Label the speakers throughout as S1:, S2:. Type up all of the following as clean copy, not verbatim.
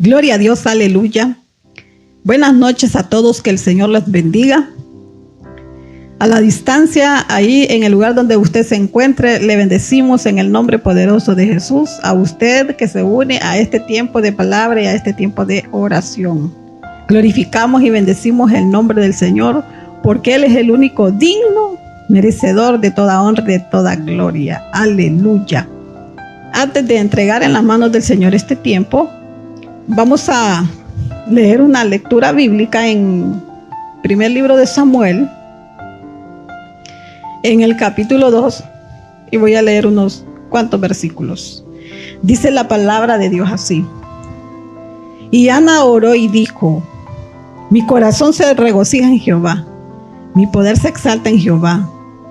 S1: Gloria a Dios, aleluya. Buenas noches a todos, que el Señor les bendiga. A la distancia, ahí en el lugar donde usted se encuentre, le bendecimos en el nombre poderoso de Jesús. A usted que se une a este tiempo de palabra y a este tiempo de oración. Glorificamos y bendecimos el nombre del Señor, porque Él es el único digno, merecedor de toda honra y de toda gloria. Aleluya. Antes de entregar en las manos del Señor este tiempo, vamos a leer una lectura bíblica en primer libro de Samuel, en el capítulo 2, y voy a leer unos cuantos versículos. Dice la palabra de Dios así: y Ana oró y dijo: mi corazón se regocija en Jehová, mi poder se exalta en Jehová,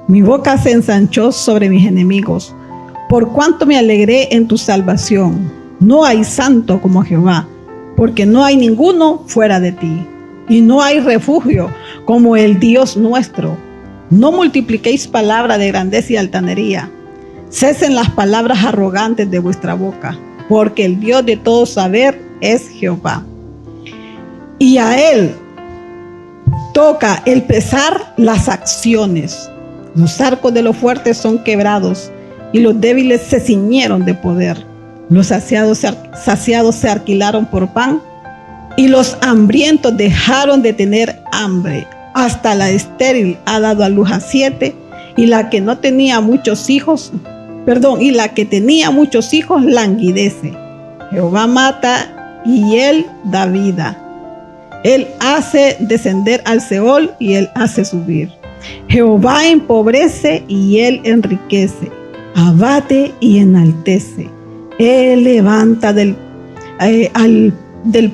S1: mi boca se ensanchó sobre mis enemigos, por cuanto me alegré en tu salvación. No hay santo como Jehová, porque no hay ninguno fuera de ti, y no hay refugio como el Dios nuestro. No multipliquéis palabra de grandeza y altanería. Cesen las palabras arrogantes de vuestra boca, porque el Dios de todo saber es Jehová. Y a Él toca el pesar las acciones. Los arcos de los fuertes son quebrados, y los débiles se ciñeron de poder. Los saciados se alquilaron por pan, y los hambrientos dejaron de tener hambre. Hasta la estéril ha dado a luz a 7, y la que tenía muchos hijos languidece. Jehová mata y Él da vida. Él hace descender al Seol y Él hace subir. Jehová empobrece y Él enriquece. Abate y enaltece. Él levanta del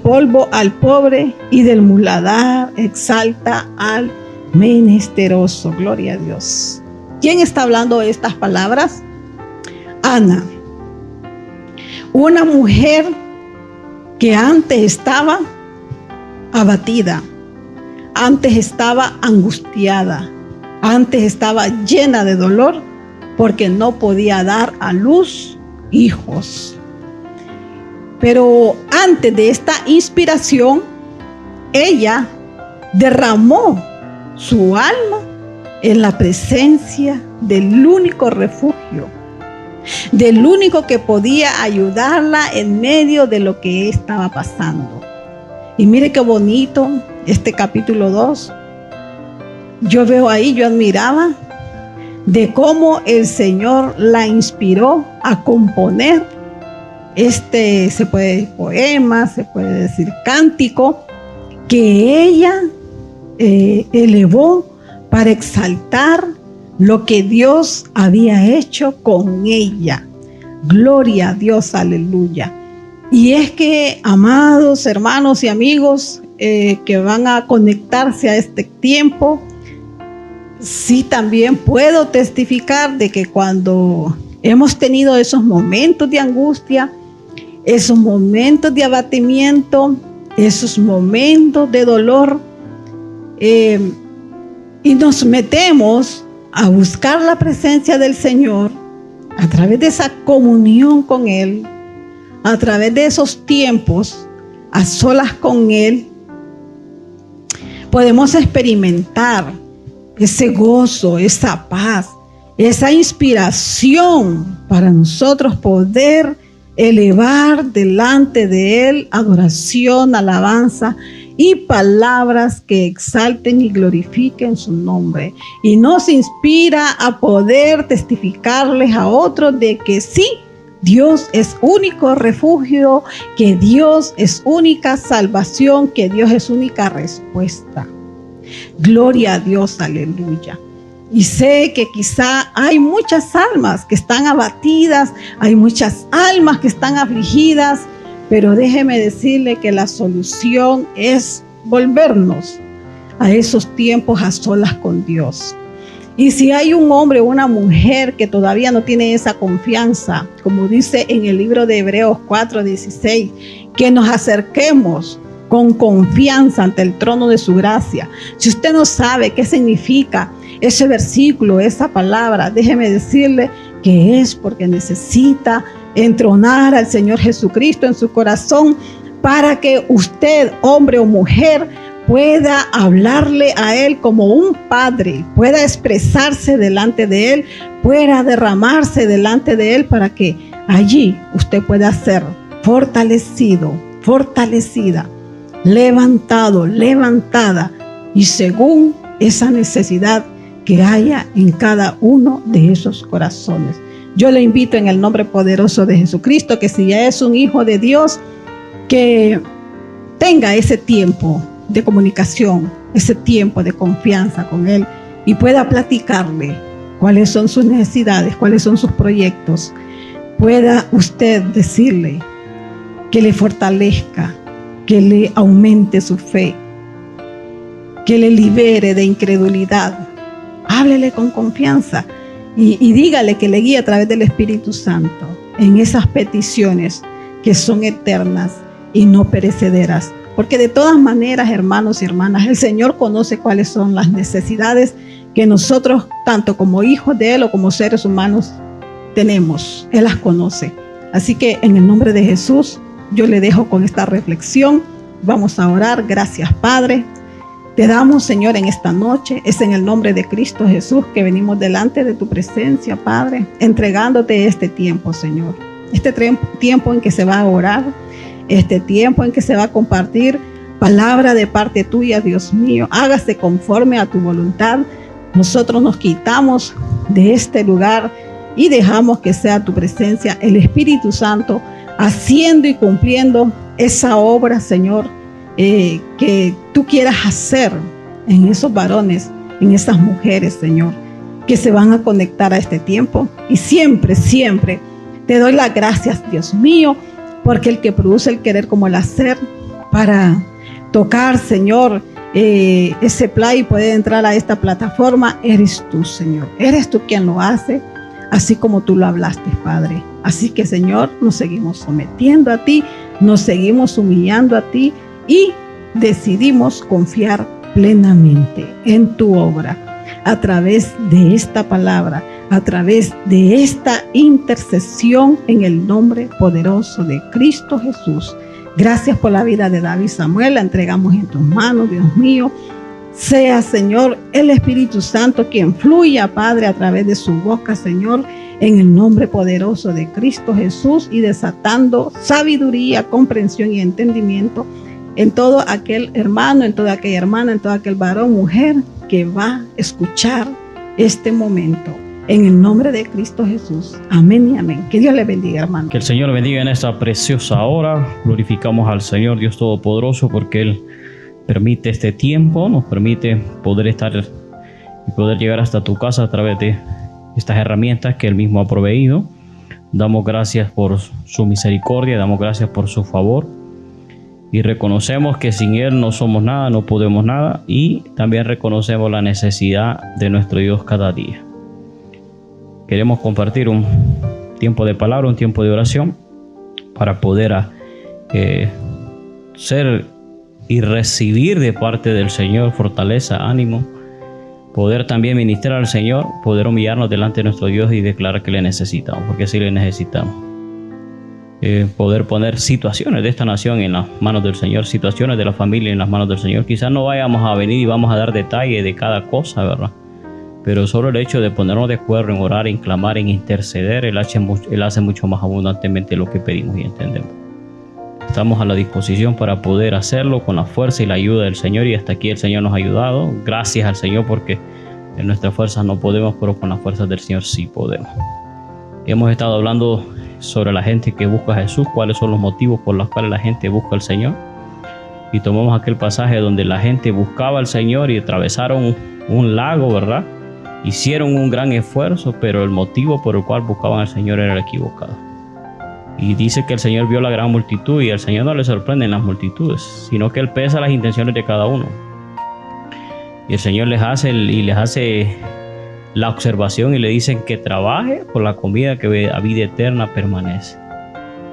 S1: polvo al pobre, y del muladar exalta al menesteroso. Gloria a Dios. ¿Quién está hablando de estas palabras? Ana, una mujer que antes estaba abatida, antes estaba angustiada, antes estaba llena de dolor, porque no podía dar a luz hijos. Pero antes de esta inspiración, ella derramó su alma en la presencia del único refugio, del único que podía ayudarla en medio de lo que estaba pasando. Y mire qué bonito este capítulo 2. Yo admiraba de cómo el Señor la inspiró a componer se puede decir poema, se puede decir cántico, que ella elevó para exaltar lo que Dios había hecho con ella. Gloria a Dios, aleluya. Y es que, amados hermanos y amigos que van a conectarse a este tiempo, sí, también puedo testificar de que cuando hemos tenido esos momentos de angustia, esos momentos de abatimiento, esos momentos de dolor, y nos metemos a buscar la presencia del Señor a través de esa comunión con Él, a través de esos tiempos a solas con Él, podemos experimentar ese gozo, esa paz, esa inspiración para nosotros poder elevar delante de Él adoración, alabanza y palabras que exalten y glorifiquen su nombre. Y nos inspira a poder testificarles a otros de que sí, Dios es único refugio, que Dios es única salvación, que Dios es única respuesta. Gloria a Dios, aleluya. Y sé que quizá hay muchas almas que están abatidas, hay muchas almas que están afligidas, pero déjeme decirle que la solución es volvernos a esos tiempos a solas con Dios. Y si hay un hombre o una mujer que todavía no tiene esa confianza, como dice en el libro de Hebreos 4:16, que nos acerquemos con confianza ante el trono de su gracia. Si usted no sabe qué significa ese versículo, esa palabra, déjeme decirle que es porque necesita entronar al Señor Jesucristo en su corazón para que usted, hombre o mujer, pueda hablarle a Él como un padre, pueda expresarse delante de Él, pueda derramarse delante de Él, para que allí usted pueda ser fortalecido, fortalecida, levantado, levantada, y según esa necesidad que haya en cada uno de esos corazones. Yo le invito en el nombre poderoso de Jesucristo, que si ya es un hijo de Dios, que tenga ese tiempo de comunicación, ese tiempo de confianza con Él, y pueda platicarle cuáles son sus necesidades, cuáles son sus proyectos. Pueda usted decirle que le fortalezca, que le aumente su fe, que le libere de incredulidad. Háblele con confianza y dígale que le guíe a través del Espíritu Santo en esas peticiones que son eternas y no perecederas. Porque de todas maneras, hermanos y hermanas, el Señor conoce cuáles son las necesidades que nosotros, tanto como hijos de Él o como seres humanos, tenemos. Él las conoce. Así que en el nombre de Jesús, yo le dejo con esta reflexión. Vamos a orar. Gracias, Padre. Te damos, Señor, en esta noche. Es en el nombre de Cristo Jesús que venimos delante de tu presencia, Padre, entregándote este tiempo, Señor. Este tiempo en que se va a orar, este tiempo en que se va a compartir palabra de parte tuya, Dios mío. Hágase conforme a tu voluntad. Nosotros nos quitamos de este lugar y dejamos que sea tu presencia, el Espíritu Santo, haciendo y cumpliendo esa obra, Señor, que tú quieras hacer en esos varones, en esas mujeres, Señor, que se van a conectar a este tiempo. Y siempre, siempre te doy las gracias, Dios mío, porque el que produce el querer como el hacer para tocar, Señor, ese play y poder entrar a esta plataforma, eres tú, Señor. Eres tú quien lo hace, así como tú lo hablaste, Padre. Así que, Señor, nos seguimos sometiendo a ti, nos seguimos humillando a ti y decidimos confiar plenamente en tu obra a través de esta palabra, a través de esta intercesión en el nombre poderoso de Cristo Jesús. Gracias por la vida de David Samuel, la entregamos en tus manos, Dios mío. Sea, Señor, el Espíritu Santo quien fluya, Padre, a través de su boca, Señor, en el nombre poderoso de Cristo Jesús, y desatando sabiduría, comprensión y entendimiento en todo aquel hermano, en toda aquella hermana, en todo aquel varón, mujer que va a escuchar este momento. En el nombre de Cristo Jesús. Amén y amén. Que Dios le bendiga, hermano.
S2: Que el Señor bendiga en esta preciosa hora. Glorificamos al Señor Dios Todopoderoso porque Él permite este tiempo, nos permite poder estar y poder llegar hasta tu casa a través de estas herramientas que Él mismo ha proveído. Damos gracias por su misericordia, damos gracias por su favor y reconocemos que sin Él no somos nada, no podemos nada, y también reconocemos la necesidad de nuestro Dios cada día. Queremos compartir un tiempo de palabra, un tiempo de oración para poder ser y recibir de parte del Señor fortaleza, ánimo, poder también ministrar al Señor, poder humillarnos delante de nuestro Dios y declarar que le necesitamos, porque sí le necesitamos. Poder poner situaciones de esta nación en las manos del Señor, situaciones de la familia en las manos del Señor. Quizás no vayamos a venir y vamos a dar detalles de cada cosa, ¿verdad? Pero solo el hecho de ponernos de acuerdo en orar, en clamar, en interceder, Él hace mucho más abundantemente lo que pedimos y entendemos. Estamos a la disposición para poder hacerlo con la fuerza y la ayuda del Señor, y hasta aquí el Señor nos ha ayudado. Gracias al Señor, porque en nuestras fuerzas no podemos, pero con las fuerzas del Señor sí podemos. Hemos estado hablando sobre la gente que busca a Jesús, cuáles son los motivos por los cuales la gente busca al Señor. Y tomamos aquel pasaje donde la gente buscaba al Señor y atravesaron un lago, ¿verdad? Hicieron un gran esfuerzo, pero el motivo por el cual buscaban al Señor era el equivocado. Y dice que el Señor vio la gran multitud, y al Señor no le sorprenden las multitudes, sino que Él pesa las intenciones de cada uno. Y el Señor les hace la observación y le dicen que trabaje por la comida que a vida eterna permanece.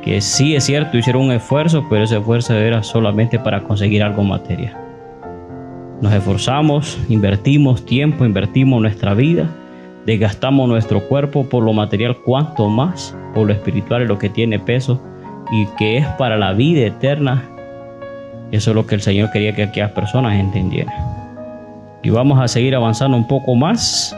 S2: Que sí es cierto, hicieron un esfuerzo, pero ese esfuerzo era solamente para conseguir algo material. Nos esforzamos, invertimos tiempo, invertimos nuestra vida, desgastamos nuestro cuerpo por lo material, cuanto más por lo espiritual, y lo que tiene peso y que es para la vida eterna, Eso es lo que el Señor quería que aquellas personas entendieran. Y vamos a seguir avanzando un poco más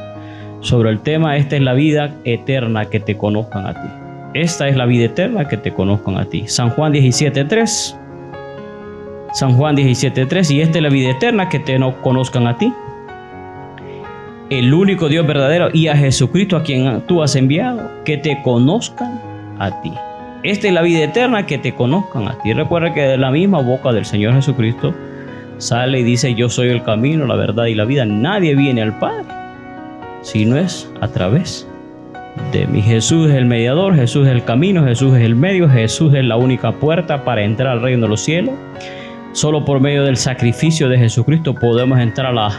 S2: sobre el tema. Esta es la vida eterna, que te conozcan a ti. Esta es la vida eterna, que te conozcan a ti. San Juan 17:3. San Juan 17:3. Y esta es la vida eterna, que te conozcan a ti, el único Dios verdadero, y a Jesucristo a quien tú has enviado, que te conozcan a ti. Esta es la vida eterna, que te conozcan a ti. Recuerda que de la misma boca del Señor Jesucristo sale y dice: yo soy el camino, la verdad y la vida. Nadie viene al Padre si no es a través de mí. Jesús es el mediador, Jesús es el camino, Jesús es el medio, Jesús es la única puerta para entrar al reino de los cielos. Solo por medio del sacrificio de Jesucristo podemos entrar a la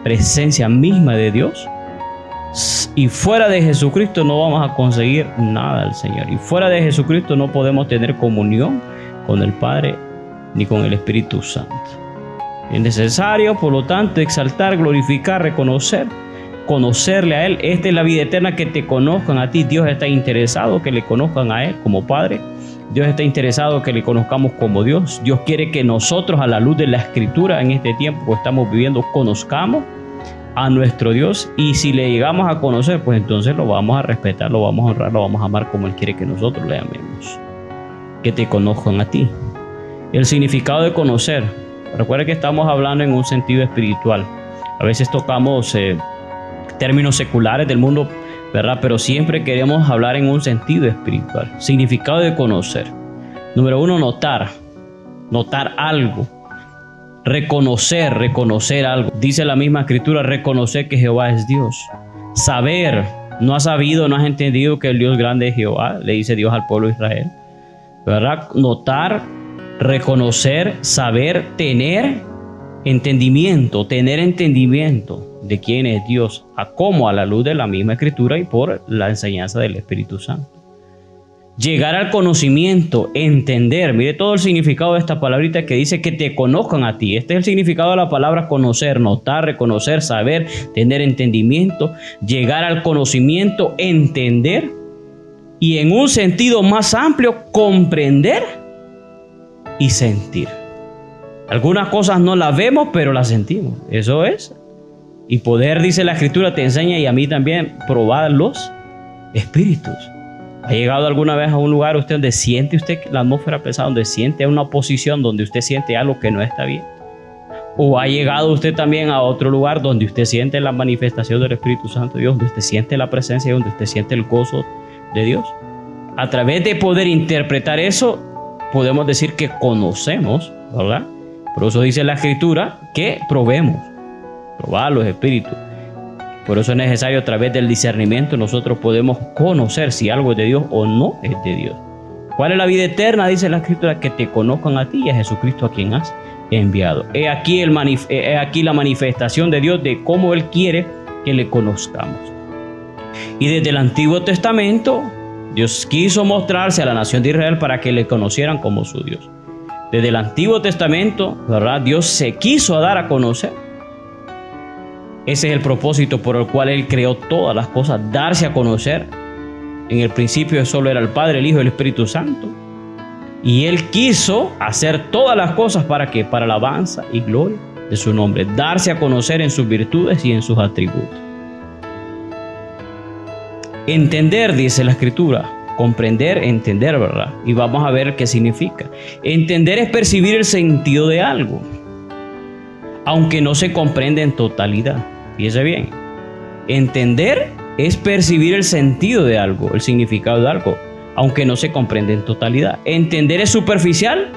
S2: presencia misma de Dios. Y fuera de Jesucristo no vamos a conseguir nada del Señor. Y fuera de Jesucristo no podemos tener comunión con el Padre ni con el Espíritu Santo. Es necesario, por lo tanto, exaltar, glorificar, reconocer, conocerle a Él. Esta es la vida eterna, que te conozcan a ti. Dios está interesado que le conozcan a Él como Padre. Dios está interesado que le conozcamos como Dios. Dios quiere que nosotros, a la luz de la Escritura, en este tiempo que estamos viviendo, conozcamos a nuestro Dios. Y si le llegamos a conocer, pues entonces lo vamos a respetar, lo vamos a honrar, lo vamos a amar como Él quiere que nosotros le amemos. Que te conozcan a ti. El significado de conocer. Recuerda que estamos hablando en un sentido espiritual. A veces tocamos términos seculares del mundo, ¿verdad? Pero siempre queremos hablar en un sentido espiritual. Significado de conocer. Número 1, notar. Notar algo. Reconocer algo. Dice la misma Escritura: reconocer que Jehová es Dios. Saber. No has sabido, no has entendido que el Dios grande es Jehová, le dice Dios al pueblo de Israel, ¿verdad? Notar, reconocer, saber, tener entendimiento de quién es Dios, como a la luz de la misma Escritura y por la enseñanza del Espíritu Santo. Llegar al conocimiento, entender. Mire todo el significado de esta palabrita que dice: que te conozcan a ti. Este es el significado de la palabra conocer: notar, reconocer, saber, tener entendimiento. Llegar al conocimiento, entender. Y en un sentido más amplio, comprender y sentir. Algunas cosas no las vemos, pero las sentimos. Eso es. Y poder, dice la Escritura, te enseña, y a mí también, probar los espíritus. ¿Ha llegado alguna vez a un lugar usted donde siente usted la atmósfera pesada, donde siente una oposición, donde usted siente algo que no está bien? ¿O ha llegado usted también a otro lugar donde usted siente la manifestación del Espíritu Santo de Dios, donde usted siente la presencia, donde usted siente el gozo de Dios? A través de poder interpretar eso, podemos decir que conocemos, ¿verdad? Por eso dice la Escritura que probemos, probar los espíritus. Por eso es necesario, a través del discernimiento, nosotros podemos conocer si algo es de Dios o no es de Dios. ¿Cuál es la vida eterna? Dice la Escritura: que te conozcan a ti y a Jesucristo a quien has enviado. He aquí la manifestación de Dios de cómo Él quiere que le conozcamos. Y desde el Antiguo Testamento, Dios quiso mostrarse a la nación de Israel para que le conocieran como su Dios. Desde el Antiguo Testamento, ¿verdad? Dios se quiso dar a conocer. Ese es el propósito por el cual Él creó todas las cosas, darse a conocer. En el principio solo era el Padre, el Hijo y el Espíritu Santo. Y Él quiso hacer todas las cosas ¿para qué? Para la alabanza y gloria de su nombre. Darse a conocer en sus virtudes y en sus atributos. Entender, dice la Escritura. Comprender, entender, ¿verdad? Y vamos a ver qué significa. Entender es percibir el sentido de algo, aunque no se comprende en totalidad. Fíjese bien. Entender es percibir el sentido de algo, el significado de algo, aunque no se comprende en totalidad. Entender es superficial,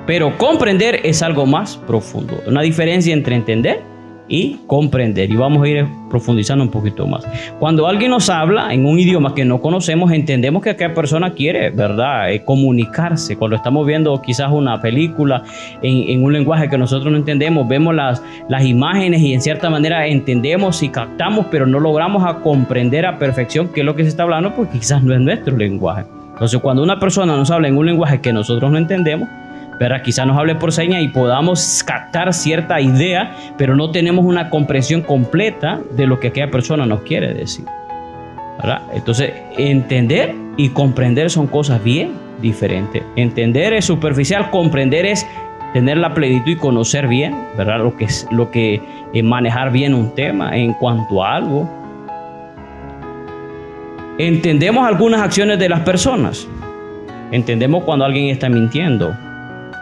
S2: pero comprender es algo más profundo. Una diferencia entre entender y comprender. Y vamos a ir profundizando un poquito más. Cuando alguien nos habla en un idioma que no conocemos, entendemos que aquella persona quiere, ¿verdad?, comunicarse. Cuando estamos viendo quizás una película en un lenguaje que nosotros no entendemos, vemos las imágenes y en cierta manera entendemos y captamos, pero no logramos a comprender a perfección qué es lo que se está hablando, porque quizás no es nuestro lenguaje. Entonces, cuando una persona nos habla en un lenguaje que nosotros no entendemos, ¿verdad?, quizás nos hable por señas y podamos captar cierta idea, pero no tenemos una comprensión completa de lo que aquella persona nos quiere decir, ¿verdad? Entonces, entender y comprender son cosas bien diferentes. Entender es superficial, comprender es tener la plenitud y conocer bien, ¿verdad? Lo que manejar bien un tema en cuanto a algo. Entendemos algunas acciones de las personas. Entendemos cuando alguien está mintiendo,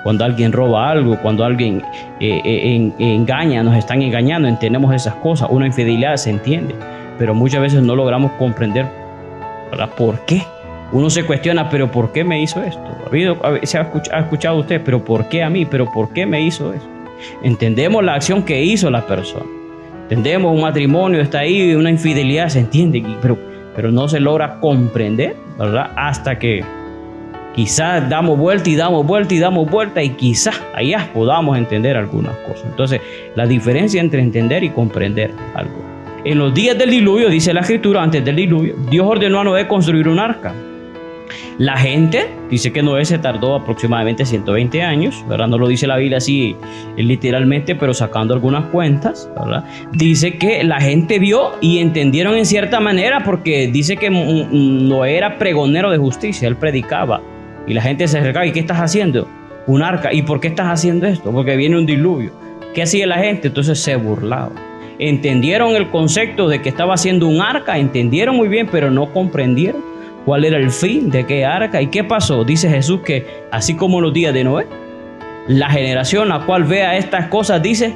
S2: cuando alguien roba algo, cuando alguien engaña, nos están engañando. Entendemos esas cosas. Una infidelidad se entiende, pero muchas veces no logramos comprender, ¿verdad? ¿Por qué? Uno se cuestiona, pero ¿por qué me hizo esto? ¿Ha escuchado usted? ¿Pero por qué a mí? ¿Pero por qué me hizo esto? Entendemos la acción que hizo la persona. Entendemos un matrimonio, está ahí, una infidelidad, se entiende, pero no se logra comprender, ¿verdad? Hasta que quizás damos vuelta y damos vuelta y damos vuelta y quizás allá podamos entender algunas cosas. Entonces, la diferencia entre entender y comprender algo. En los días del diluvio, dice la Escritura, antes del diluvio, Dios ordenó a Noé construir un arca. La gente dice que Noé se tardó aproximadamente 120 años, ¿verdad? No lo dice la Biblia así literalmente, pero sacando algunas cuentas, ¿verdad? Dice que la gente vio y entendieron en cierta manera, porque dice que Noé era pregonero de justicia, él predicaba y la gente se acercaba. ¿Y qué estás haciendo? Un arca. ¿Y por qué estás haciendo esto? Porque viene un diluvio. ¿Qué hacía la gente? Entonces se burlaba. Entendieron el concepto de que estaba haciendo un arca, entendieron muy bien, pero no comprendieron cuál era el fin de qué arca. ¿Y qué pasó? Dice Jesús que así como en los días de Noé, la generación la cual vea estas cosas, dice,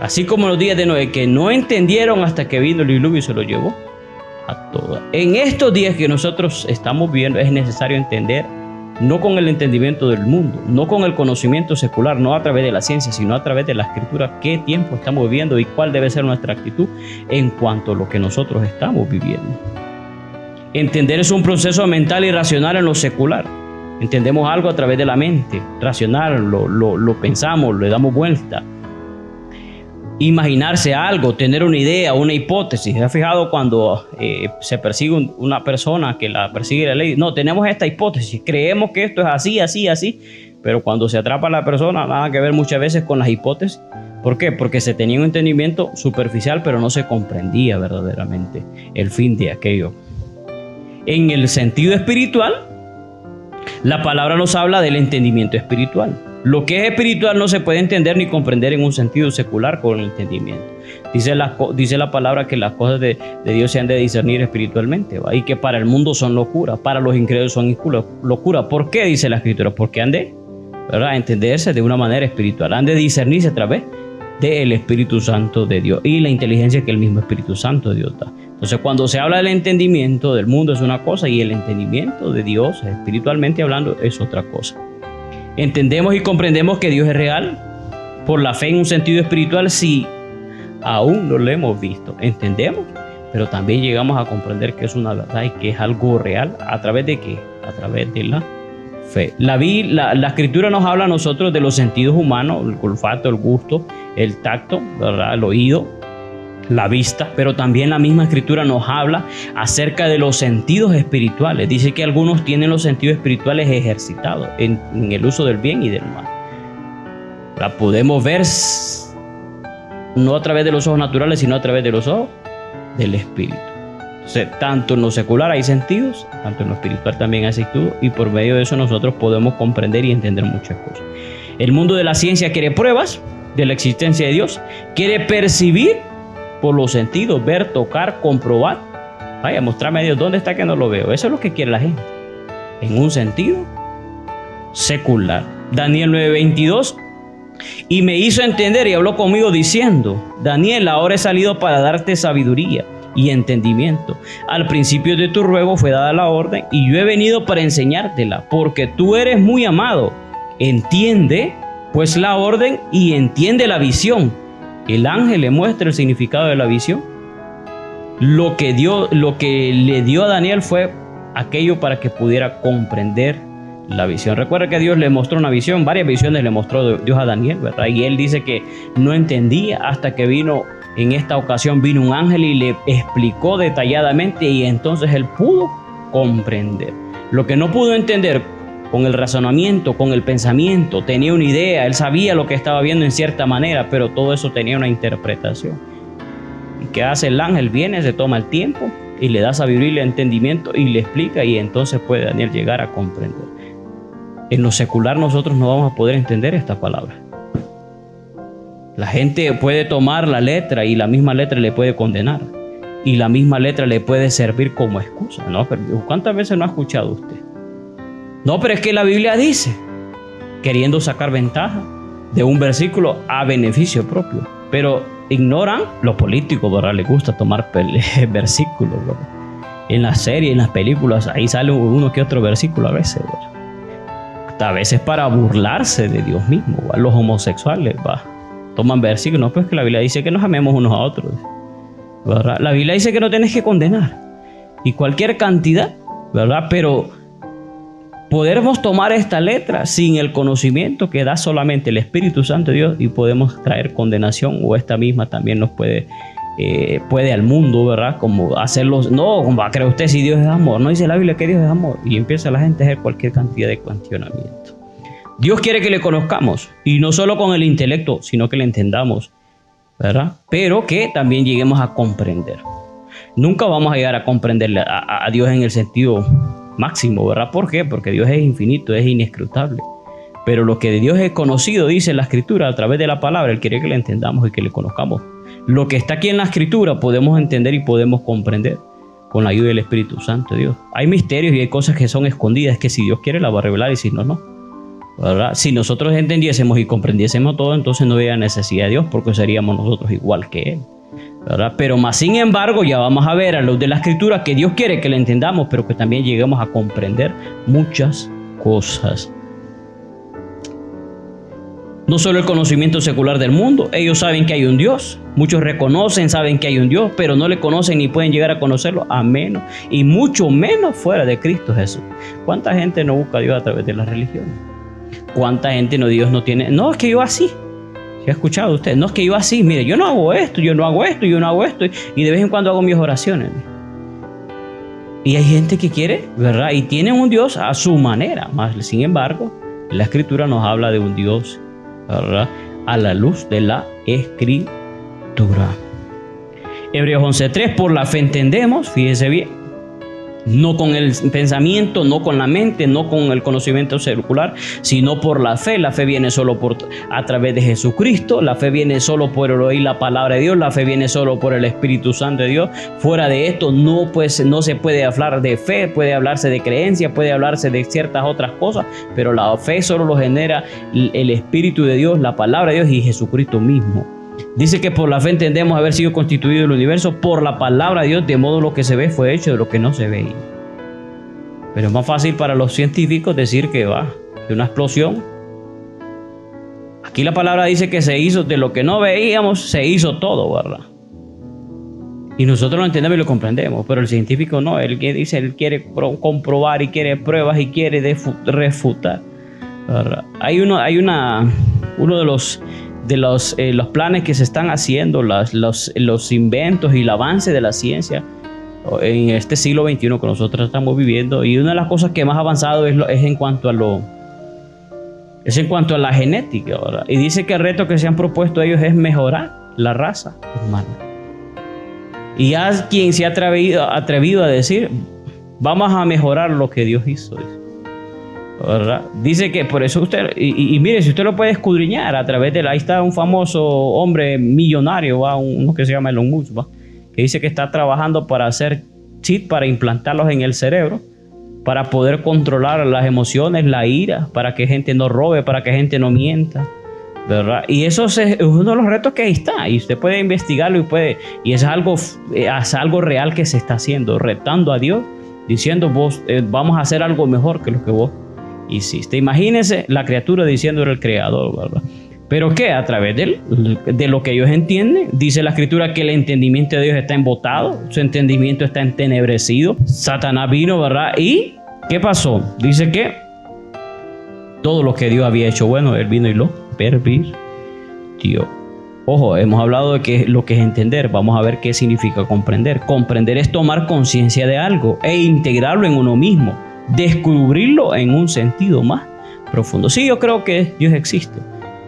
S2: así como en los días de Noé, que no entendieron hasta que vino el diluvio y se lo llevó a todas. En estos días que nosotros estamos viendo es necesario entender, no con el entendimiento del mundo, no con el conocimiento secular, no a través de la ciencia, sino a través de la Escritura, qué tiempo estamos viviendo y cuál debe ser nuestra actitud en cuanto a lo que nosotros estamos viviendo. Entender es un proceso mental y racional en lo secular. Entendemos algo a través de la mente racional, lo pensamos, le damos vuelta. Imaginarse algo, tener una idea, una hipótesis. ¿Se ha fijado cuando se persigue una persona que la persigue la ley? No, tenemos esta hipótesis, creemos que esto es así, así, así, pero cuando se atrapa a la persona, nada que ver muchas veces con las hipótesis. ¿Por qué? Porque se tenía un entendimiento superficial, pero no se comprendía verdaderamente el fin de aquello. En el sentido espiritual, la palabra nos habla del entendimiento espiritual. Lo que es espiritual no se puede entender ni comprender en un sentido secular con el entendimiento. Dice la palabra que las cosas de Dios se han de discernir espiritualmente, ¿va? Y que para el mundo son locura, para los incrédulos son locura. ¿Por qué dice la Escritura? Porque han de, ¿verdad?, entenderse de una manera espiritual, han de discernirse a través del Espíritu Santo de Dios y la inteligencia que el mismo Espíritu Santo de Dios da. Entonces, cuando se habla del entendimiento del mundo es una cosa y el entendimiento de Dios, espiritualmente hablando, es otra cosa. Entendemos y comprendemos que Dios es real por la fe en un sentido espiritual, si aún no lo hemos visto. Entendemos, pero también llegamos a comprender que es una verdad y que es algo real. ¿A través de qué? A través de la fe. La Escritura nos habla a nosotros de los sentidos humanos, el olfato, el gusto, el tacto, ¿verdad?, el oído, la vista, pero también la misma Escritura nos habla acerca de los sentidos espirituales. Dice que algunos tienen los sentidos espirituales ejercitados en el uso del bien y del mal. La podemos ver no a través de los ojos naturales, sino a través de los ojos del Espíritu. Entonces, tanto en lo secular hay sentidos, tanto en lo espiritual también hay sentidos, y por medio de eso nosotros podemos comprender y entender muchas cosas. El mundo de la ciencia quiere pruebas de la existencia de Dios, quiere percibir por los sentidos, ver, tocar, comprobar. Vaya, mostrarme a Dios dónde está que no lo veo. Eso es lo que quiere la gente, en un sentido secular. Daniel 9:22, y me hizo entender y habló conmigo diciendo: Daniel, ahora he salido para darte sabiduría y entendimiento. Al principio de tu ruego fue dada la orden, y yo he venido para enseñártela, porque tú eres muy amado. Entiende pues la orden y entiende la visión. El ángel le muestra el significado de la visión. Lo que le dio a Daniel fue aquello para que pudiera comprender la visión. Recuerda que Dios le mostró una visión, varias visiones le mostró Dios a Daniel, ¿verdad? Y él dice que no entendía hasta que en esta ocasión vino un ángel y le explicó detalladamente, y entonces él pudo comprender. Lo que no pudo entender con el razonamiento, con el pensamiento, tenía una idea, él sabía lo que estaba viendo en cierta manera, pero todo eso tenía una interpretación. ¿Y qué hace el ángel? Viene, se toma el tiempo y le da sabiduría y entendimiento y le explica, y entonces puede Daniel llegar a comprender. en lo secular nosotros no vamos a poder entender esta palabra. La gente puede tomar la letra y la misma letra le puede condenar. Y la misma letra le puede servir como excusa, ¿no? Pero ¿cuántas veces no ha escuchado usted? No, pero es que la Biblia dice, queriendo sacar ventaja de un versículo a beneficio propio. Pero ignoran los políticos, ¿verdad? Les gusta tomar versículos, ¿verdad? En las series, en las películas, ahí sale uno que otro versículo a veces, ¿verdad? A veces para burlarse de Dios mismo, ¿verdad? Los homosexuales, ¿verdad? Toman versículos, no, pues que la Biblia dice que nos amemos unos a otros, ¿verdad? La Biblia dice que no tienes que condenar. Y cualquier cantidad, ¿verdad? Pero podemos tomar esta letra sin el conocimiento que da solamente el Espíritu Santo de Dios y podemos traer condenación, o esta misma también nos puede al mundo, ¿verdad? Como hacerlos, no, ¿cómo va a creer usted si Dios es amor? No dice la Biblia que Dios es amor. Y empieza la gente a hacer cualquier cantidad de cuestionamiento. Dios quiere que le conozcamos, y no solo con el intelecto, sino que le entendamos, ¿verdad? Pero que también lleguemos a comprender. Nunca vamos a llegar a comprenderle a Dios en el sentido máximo, ¿verdad? ¿Por qué? Porque Dios es infinito, es inescrutable. Pero lo que de Dios es conocido, dice la Escritura, a través de la palabra, Él quiere que le entendamos y que le conozcamos. Lo que está aquí en la Escritura podemos entender y podemos comprender con la ayuda del Espíritu Santo de Dios. Hay misterios y hay cosas que son escondidas que si Dios quiere las va a revelar y si no, no. ¿Verdad? Si nosotros entendiésemos y comprendiésemos todo, entonces no habría necesidad de Dios, porque seríamos nosotros igual que Él, ¿verdad? Pero más sin embargo, ya vamos a ver a luz de la Escritura que Dios quiere que le entendamos, pero que también lleguemos a comprender muchas cosas. No solo el conocimiento secular del mundo, ellos saben que hay un Dios, muchos reconocen, saben que hay un Dios, pero no le conocen ni pueden llegar a conocerlo a menos, y mucho menos fuera de Cristo Jesús. ¿Cuánta gente no busca a Dios a través de las religiones? ¿Cuánta gente Dios no tiene? No, es que yo así. ¿Se ha escuchado usted? No, es que yo así. Mire, yo no hago esto, yo no hago esto, yo no hago esto. Y de vez en cuando hago mis oraciones. Y hay gente que quiere, ¿verdad? Y tienen un Dios a su manera. Más, sin embargo, la Escritura nos habla de un Dios, ¿verdad? A la luz de la Escritura. Hebreos 11:3, por la fe entendemos, fíjese bien. No con el pensamiento, no con la mente, no con el conocimiento secular, sino por la fe. La fe viene solo a través de Jesucristo. La fe viene solo por oír la palabra de Dios. La fe viene solo por el Espíritu Santo de Dios. Fuera de esto no se puede hablar de fe, puede hablarse de creencia, puede hablarse de ciertas otras cosas, pero la fe solo lo genera el Espíritu de Dios, la palabra de Dios y Jesucristo mismo. Dice que por la fe entendemos haber sido constituido el universo por la palabra de Dios, de modo lo que se ve fue hecho de lo que no se veía. Pero es más fácil para los científicos decir que de una explosión. Aquí la palabra dice que se hizo de lo que no veíamos, se hizo todo, ¿verdad? Y nosotros lo entendemos y lo comprendemos, pero el científico no. Él quiere comprobar y quiere pruebas y quiere refutar, ¿verdad? Hay uno de los planes que se están haciendo, los inventos y el avance de la ciencia en este siglo XXI que nosotros estamos viviendo, y una de las cosas que más ha avanzado es en cuanto a la genética, ¿verdad? Y dice que el reto que se han propuesto ellos es mejorar la raza humana. Y hay quien se ha atrevido a decir, vamos a mejorar lo que Dios hizo, ¿verdad? Dice que por eso usted, y mire, si usted lo puede escudriñar a través ahí está un famoso hombre millonario, uno que se llama Elon Musk, que dice que está trabajando para hacer chips para implantarlos en el cerebro, para poder controlar las emociones, la ira, para que gente no robe, para que gente no mienta, ¿verdad? Y eso es uno de los retos que ahí está, y usted puede investigarlo y es algo real que se está haciendo, retando a Dios, diciendo vamos a hacer algo mejor que lo que vos hiciste. Imagínese la criatura diciendo el creador, ¿verdad? Pero que a través de lo que ellos entienden, dice la Escritura que el entendimiento de Dios está embotado, su entendimiento está entenebrecido. Satanás vino, ¿verdad? ¿Y qué pasó? Dice que todo lo que Dios había hecho bueno, Él vino y lo pervirtió. Ojo, hemos hablado de que lo que es entender. Vamos a ver qué significa comprender. Comprender es tomar conciencia de algo e integrarlo en uno mismo, descubrirlo en un sentido más profundo. Sí, yo creo que Dios existe,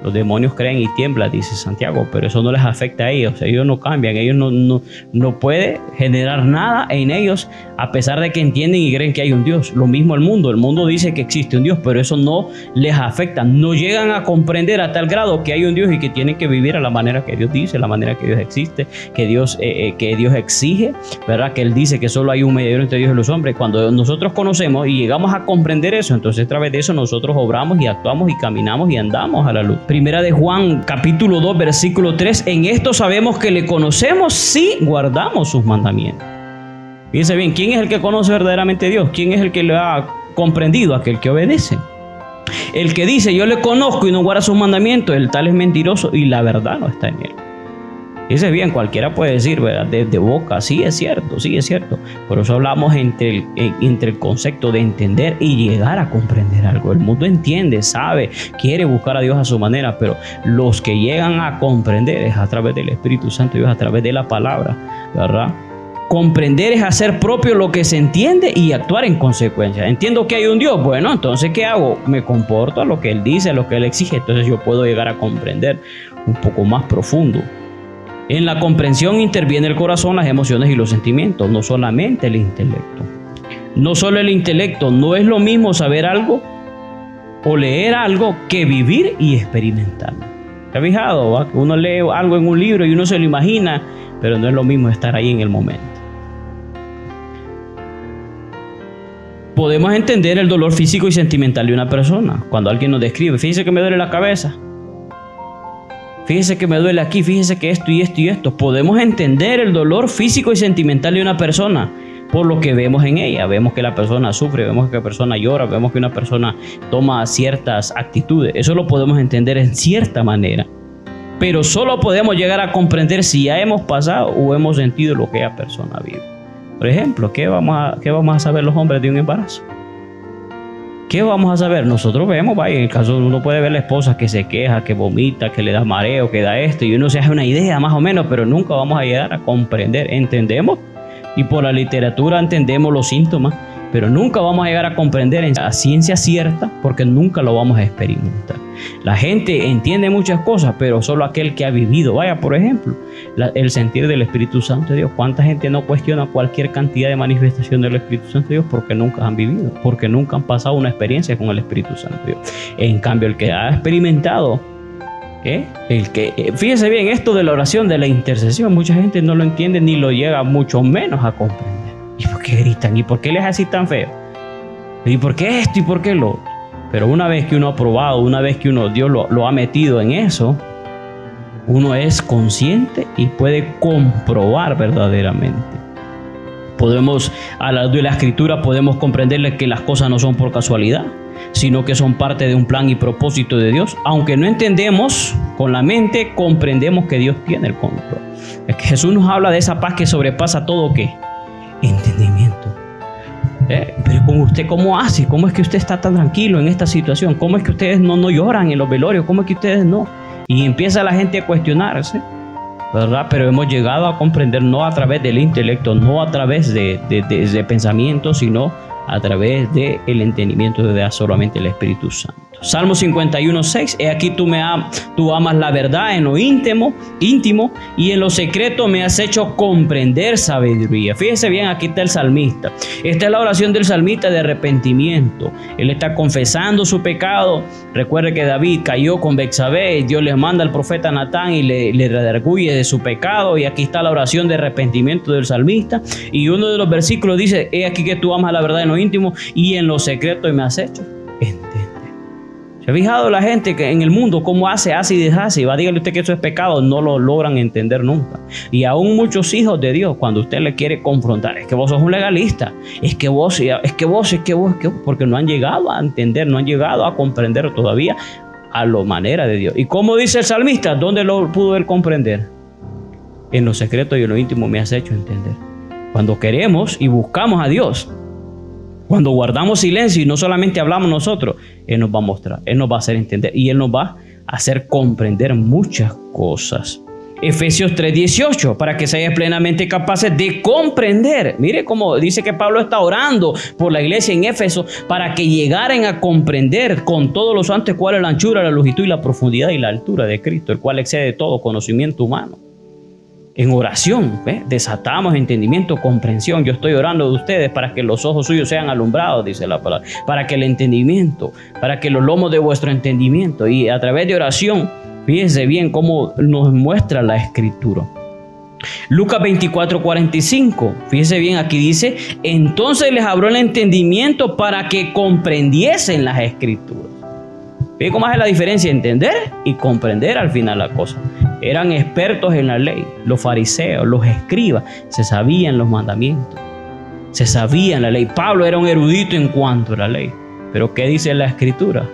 S2: Los demonios creen y tiemblan, dice Santiago, pero eso no les afecta a ellos. Ellos no cambian, ellos no puede generar nada en ellos, a pesar de que entienden y creen que hay un Dios. Lo mismo el mundo dice que existe un Dios, pero eso no les afecta. No llegan a comprender a tal grado que hay un Dios y que tienen que vivir a la manera que Dios dice, la manera que Dios existe, que Dios exige, ¿verdad? Que Él dice que solo hay un mediador entre Dios y los hombres. Cuando nosotros conocemos y llegamos a comprender eso, entonces a través de eso nosotros obramos y actuamos y caminamos y andamos a la luz. Primera de Juan, capítulo 2, versículo 3. En esto sabemos que le conocemos si guardamos sus mandamientos. Fíjense bien, ¿quién es el que conoce verdaderamente a Dios? ¿Quién es el que le ha comprendido? Aquel que obedece. El que dice yo le conozco y no guarda sus mandamientos, el tal es mentiroso y la verdad no está en él. Fíjense bien, cualquiera puede decir, ¿verdad? De boca, sí es cierto. Por eso hablamos entre el concepto de entender y llegar a comprender algo. El mundo entiende, sabe, quiere buscar a Dios a su manera, pero los que llegan a comprender es a través del Espíritu Santo, Dios, a través de la palabra, ¿verdad? Comprender es hacer propio lo que se entiende y actuar en consecuencia. Entiendo que hay un Dios, bueno, entonces ¿qué hago? Me comporto a lo que Él dice, a lo que Él exige, entonces yo puedo llegar a comprender un poco más profundo. En la comprensión interviene el corazón, las emociones y los sentimientos, no solamente el intelecto. No solo el intelecto, no es lo mismo saber algo o leer algo que vivir y experimentarlo. ¿Te has fijado? ¿Va? Que uno lee algo en un libro y uno se lo imagina, pero no es lo mismo estar ahí en el momento. Podemos entender el dolor físico y sentimental de una persona. Cuando alguien nos describe, fíjese que me duele la cabeza. Fíjese que me duele aquí, fíjese que esto y esto y esto. Podemos entender el dolor físico y sentimental de una persona por lo que vemos en ella. Vemos que la persona sufre, vemos que la persona llora, vemos que una persona toma ciertas actitudes. Eso lo podemos entender en cierta manera. Pero solo podemos llegar a comprender si ya hemos pasado o hemos sentido lo que esa persona vive. Por ejemplo, ¿qué vamos a saber los hombres de un embarazo? ¿Qué vamos a saber? Nosotros vemos, vaya, en el caso uno puede ver la esposa que se queja, que vomita, que le da mareo, que da esto, y uno se hace una idea más o menos, pero nunca vamos a llegar a comprender. Entendemos, y por la literatura entendemos los síntomas, pero nunca vamos a llegar a comprender a ciencia cierta, porque nunca lo vamos a experimentar. La gente entiende muchas cosas, pero solo aquel que ha vivido. Vaya, por ejemplo, el sentir del Espíritu Santo de Dios. ¿Cuánta gente no cuestiona cualquier cantidad de manifestación del Espíritu Santo de Dios porque nunca han vivido, porque nunca han pasado una experiencia con el Espíritu Santo de Dios? En cambio, el que ha experimentado, fíjense bien, esto de la oración, de la intercesión, mucha gente no lo entiende ni lo llega mucho menos a comprender. ¿Y por qué gritan? ¿Y por qué les es así tan feo? ¿Y por qué esto? ¿Y por qué lo otro? Pero una vez que uno ha probado, una vez que Dios lo ha metido en eso, uno es consciente y puede comprobar verdaderamente. Podemos, a la luz de la Escritura, podemos comprenderle que las cosas no son por casualidad, sino que son parte de un plan y propósito de Dios. Aunque no entendemos con la mente, comprendemos que Dios tiene el control. Es que Jesús nos habla de esa paz que sobrepasa todo ¿qué? Entendimiento. Pero ¿cómo hace? ¿Cómo es que usted está tan tranquilo en esta situación? ¿Cómo es que ustedes no lloran en los velorios? ¿Cómo es que ustedes no? Y empieza la gente a cuestionarse, ¿verdad? Pero hemos llegado a comprender no a través del intelecto, no a través de pensamientos, sino a través del entendimiento de solamente el Espíritu Santo. Salmo 51:6. He aquí tú amas la verdad en lo íntimo y en lo secreto me has hecho comprender sabiduría. Fíjese bien, aquí está el salmista. Esta es la oración del salmista de arrepentimiento. Él está confesando su pecado. Recuerde que David cayó con Betsabé. Dios le manda al profeta Natán y le redarguye de su pecado. Y aquí está la oración de arrepentimiento del salmista. Y uno de los versículos dice: he aquí que tú amas la verdad en lo íntimo y en lo secreto me has hecho entender. ¿Se ha fijado la gente que en el mundo cómo hace y deshace? Y va, dígale usted que eso es pecado, no lo logran entender nunca. Y aún muchos hijos de Dios, cuando usted le quiere confrontar, es que vos sos un legalista, es que vos, porque no han llegado a entender, no han llegado a comprender todavía a la manera de Dios. Y como dice el salmista, ¿dónde lo pudo él comprender? En lo secreto y en lo íntimo me has hecho entender. Cuando queremos y buscamos a Dios, cuando guardamos silencio y no solamente hablamos nosotros, Él nos va a mostrar, Él nos va a hacer entender y Él nos va a hacer comprender muchas cosas. Efesios 3:18, para que seáis plenamente capaces de comprender. Mire cómo dice que Pablo está orando por la iglesia en Éfeso para que llegaran a comprender con todos los santos cuál es la anchura, la longitud y la profundidad y la altura de Cristo, el cual excede todo conocimiento humano. En oración, desatamos entendimiento, comprensión. Yo estoy orando de ustedes para que los ojos suyos sean alumbrados, dice la palabra, para que el entendimiento, para que los lomos de vuestro entendimiento, y a través de oración, fíjense bien cómo nos muestra la Escritura. Lucas 24:45, fíjense bien, aquí dice: entonces les abrió el entendimiento para que comprendiesen las Escrituras. ¿Ve cómo es la diferencia? Entender y comprender al final la cosa. Eran expertos en la ley, los fariseos, los escribas, se sabían los mandamientos, se sabían la ley. Pablo era un erudito en cuanto a la ley, pero ¿qué dice la Escritura?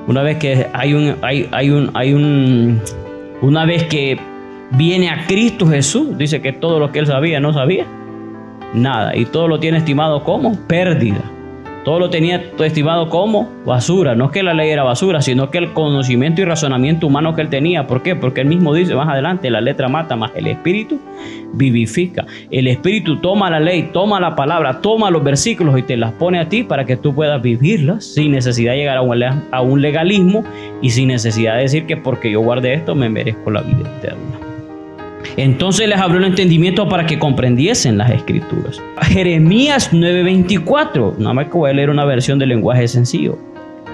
S2: Una vez que una vez que viene a Cristo Jesús, dice que todo lo que él sabía no sabía nada, y todo lo tiene estimado como pérdida. Todo lo tenía estimado como basura. No es que la ley era basura, sino que el conocimiento y razonamiento humano que él tenía. ¿Por qué? Porque él mismo dice más adelante: la letra mata, más el espíritu vivifica. El espíritu toma la ley, toma la palabra, toma los versículos y te las pone a ti para que tú puedas vivirlas sin necesidad de llegar a un legalismo y sin necesidad de decir que porque yo guardé esto me merezco la vida eterna. Entonces les abrió el entendimiento para que comprendiesen las Escrituras. Jeremías 9:24. Nada más que voy a leer una versión del lenguaje sencillo.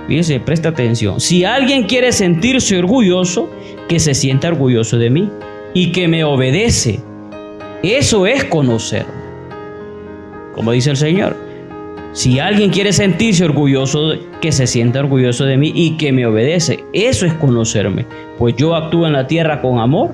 S2: Fíjense, presta atención. Si alguien quiere sentirse orgulloso, que se sienta orgulloso de mí y que me obedece. Eso es conocerme. Como dice el Señor. Si alguien quiere sentirse orgulloso, que se sienta orgulloso de mí y que me obedece. Eso es conocerme. Pues yo actúo en la tierra con amor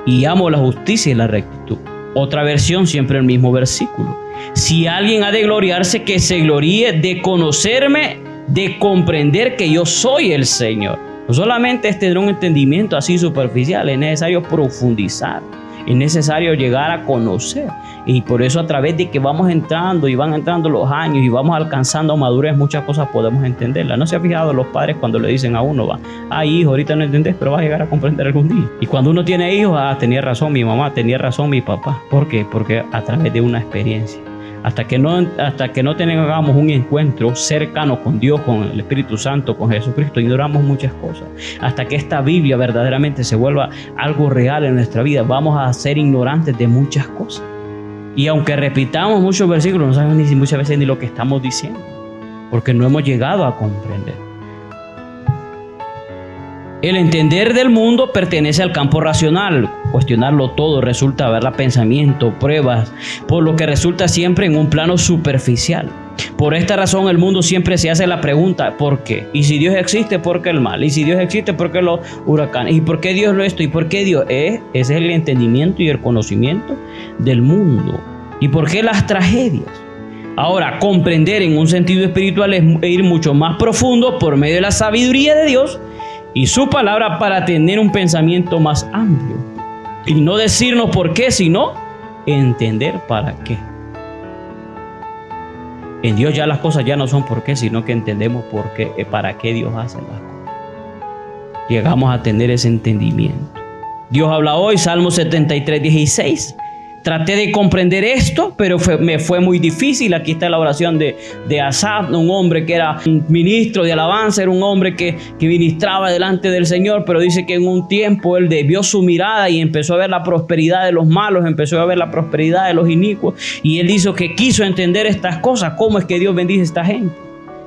S2: y amo la justicia y la rectitud. Otra versión, siempre el mismo versículo. Si alguien ha de gloriarse, que se gloríe de conocerme, de comprender que yo soy el Señor. No solamente es tener un entendimiento así superficial, es necesario profundizar, es necesario llegar a conocer. Y por eso, a través de que vamos entrando y van entrando los años y vamos alcanzando madurez, muchas cosas podemos entenderlas. ¿No se ha fijado los padres cuando le dicen a uno, hijo, ahorita no entendés, pero vas a llegar a comprender algún día? Y cuando uno tiene hijos, tenía razón mi mamá, tenía razón mi papá. ¿Por qué? Porque a través de una experiencia. Hasta que no tengamos un encuentro cercano con Dios, con el Espíritu Santo, con Jesucristo, ignoramos muchas cosas. Hasta que esta Biblia verdaderamente se vuelva algo real en nuestra vida, vamos a ser ignorantes de muchas cosas. Y aunque repitamos muchos versículos, no sabemos muchas veces ni lo que estamos diciendo, porque no hemos llegado a comprender. El entender del mundo pertenece al campo racional. Cuestionarlo todo resulta verla pensamiento, pruebas, por lo que resulta siempre en un plano superficial. Por esta razón el mundo siempre se hace la pregunta: ¿por qué? Y si Dios existe, ¿por qué el mal? Y si Dios existe, ¿por qué los huracanes? ¿Y por qué Dios lo esto? ¿Y por qué Dios? Ese es el entendimiento y el conocimiento del mundo. ¿Y por qué las tragedias? Ahora, comprender en un sentido espiritual es ir mucho más profundo por medio de la sabiduría de Dios y su palabra, para tener un pensamiento más amplio. Y no decirnos por qué, sino entender para qué. En Dios ya las cosas ya no son por qué, sino que entendemos por qué, para qué Dios hace las cosas. Llegamos a tener ese entendimiento. Dios habla hoy, Salmo 73:16. Traté de comprender esto, pero me fue muy difícil. Aquí está la oración de Asaf, un hombre que era un ministro de alabanza, era un hombre que ministraba delante del Señor, pero dice que en un tiempo él desvió su mirada y empezó a ver la prosperidad de los malos, empezó a ver la prosperidad de los inicuos, y él dijo que quiso entender estas cosas, cómo es que Dios bendice a esta gente.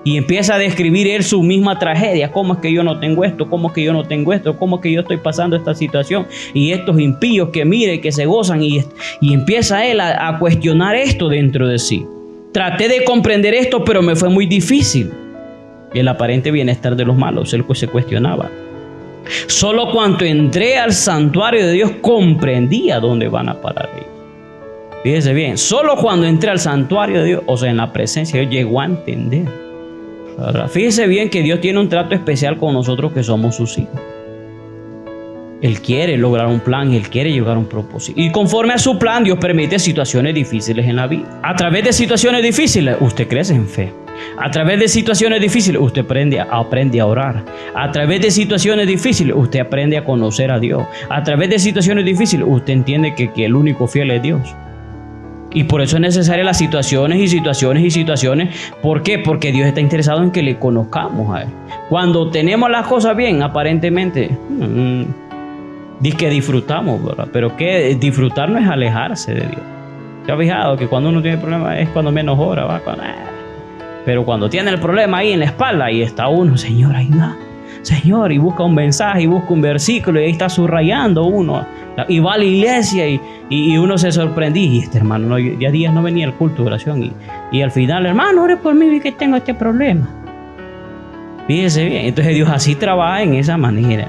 S2: Y empieza a describir él su misma tragedia. ¿Cómo es que yo no tengo esto? ¿Cómo es que yo no tengo esto? ¿Cómo es que yo estoy pasando esta situación? Y estos impíos que miren, que se gozan. Y empieza él a cuestionar esto dentro de sí. Traté de comprender esto, pero me fue muy difícil. El aparente bienestar de los malos, él se cuestionaba. Solo cuando entré al santuario de Dios comprendía dónde van a parar ellos. Fíjese bien, solo cuando entré al santuario de Dios, o sea, en la presencia de Dios, llegó a entender. Ahora, fíjese bien que Dios tiene un trato especial con nosotros que somos sus hijos. Él quiere lograr un plan, Él quiere llegar a un propósito. Y conforme a su plan, Dios permite situaciones difíciles en la vida. A través de situaciones difíciles, usted crece en fe. A través de situaciones difíciles, usted aprende a orar. A través de situaciones difíciles, usted aprende a conocer a Dios. A través de situaciones difíciles, usted entiende que el único fiel es Dios. Y por eso es necesaria las situaciones y situaciones y situaciones. ¿Por qué? Porque Dios está interesado en que le conozcamos a Él. Cuando tenemos las cosas bien, aparentemente, dice que disfrutamos, ¿verdad? Pero que disfrutar no es alejarse de Dios. ¿Se ha fijado que cuando uno tiene problemas es cuando menos ora? ¿Va? Pero cuando tiene el problema ahí en la espalda, ahí está uno, Señor, ayuda. Señor, y busca un mensaje, y busca un versículo, y ahí está subrayando uno. Y va a la iglesia y uno se sorprende. Y este hermano, ya días no venía al culto de oración. Y al final, hermano, ore por mí, que tengo este problema. Fíjese bien. Entonces Dios así trabaja en esa manera.